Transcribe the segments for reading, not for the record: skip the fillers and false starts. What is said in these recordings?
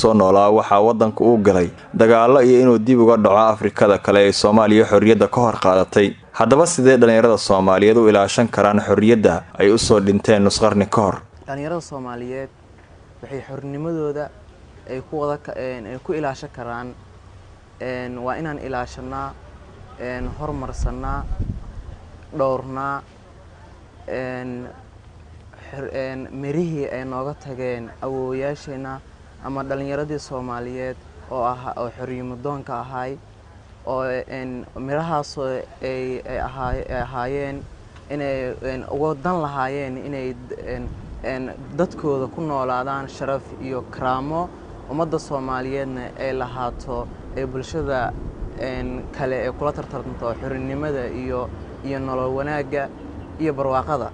soo noolaa waxa wadanka uu galay dagaalo iyo inuu dib uga dhaco Afrikada kale ee Soomaaliya xorriyadda ka hor qaadatay. Haddaba sidee dhalinyarada Soomaaliyeed u ilaashan karaan xorriyadda ay u soo dhinteen nus qarni ka hor? Dhalinyarada Soomaaliyeed waxay xornimadooda ay ku ilaashan karaan waa inaan ilaashanaa horumarsanaa dhowrnaa mirihii ay nooga tageen awoowayaasheena ama dhalinyaradii Soomaaliyeed oo xornimo-doonka ahay oo mirahaas ay ahaayeen inay uga dan lahaayeen inay dadkooda ku noolaadaan sharaf iyo karaamo ummadda Soomaaliyeedna ay lahaato ee bulshada kale ee kula tartanto xornimada iyo nolol wanaaga iyo barwaaqada.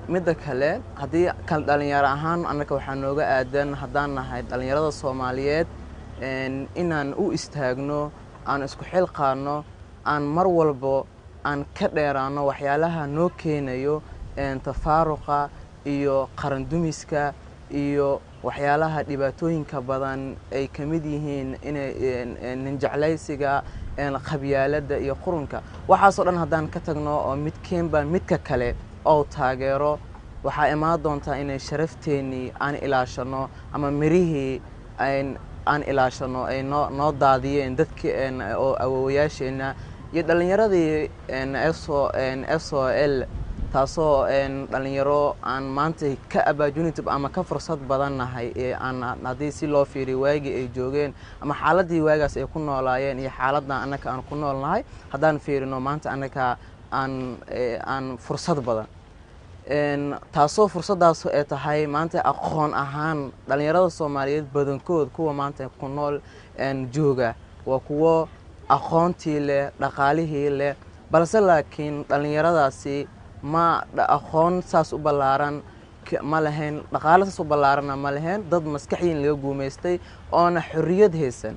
midda kale hadii kal dhalinyaro ahaan annaka waxaa nooga aadan haddaan nahay dhalinyarada Soomaaliyeed inaan u istaagno aan isku xilqaano aan mar walba aan ka dheeraano waxyaalaha noo keenayo tafaaruqa iyo qaran dumiska iyo waxyaalaha dhibaatooyinka badan ay kamid yihiin in jeclaysiga qabyaalada iyo qurunka waxaas oo dhan haddaan ka tagno oo midka kale oo taageero waxaa imaan doontaa inay sharafteeni aan ilaashano ama mirihii aan ilaashano ay noo daadiyeen dadkii oo awoowayaasheena iyo dhalinyaradii SOL taasoo dhalinyaro aan maanta ka opportunity ama ka fursad badan nahay aan hadii si loo fiiriyo waagi ay joogeen ama xaaladii waagaas ay ku noolaayeen iyo xaaladda annaka aan ku noolnahay haddaan fiirino maanta annaka aan fursad badan taasoo fursadaas ay tahay maanta aqoon ahaan dhalinyarada Soomaaliyeed badankood kuwa maanta ku nool jooga waa kuwa aqoontii leh dhaqaalihii leh balse laakiin dhalinyaradaasi ma aqoon saas u balaaran ma lahayn dhaqaale saas u balaaran ma lahayn dad maskaxiin laga guumeystay oo xorriyad haysan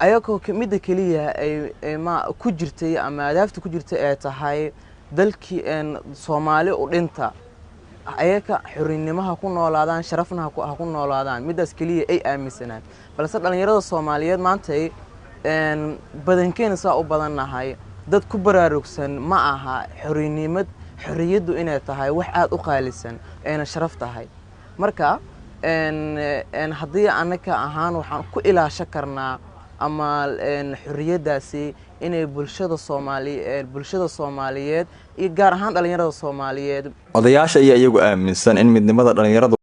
ayagoo midda kaliya ay ma ku jirtay ama adaafta ku jirtay ay tahay dalkii Soomaali u dhinta ayaga xorriyadnimada ku noolaadaan sharafna ha ku noolaadaan midaas kaliya ay aaminsanaan balse dhalinyarada Soomaaliyeed maanta badankeena saa u badanahay dad ku baraarugsan ma aha xorriyadu inay tahay wax aad u qaalisan ayna sharaf tahay marka haddii annaka ahaan waxaan ku ilaashan karnaa ama xorriyadaasi inay bulshada Soomaaliyeed iyo gaar ahaan dhalinyarada Soomaaliyeed odayaasha iyagu aaminsan in midnimada dhalinyaradu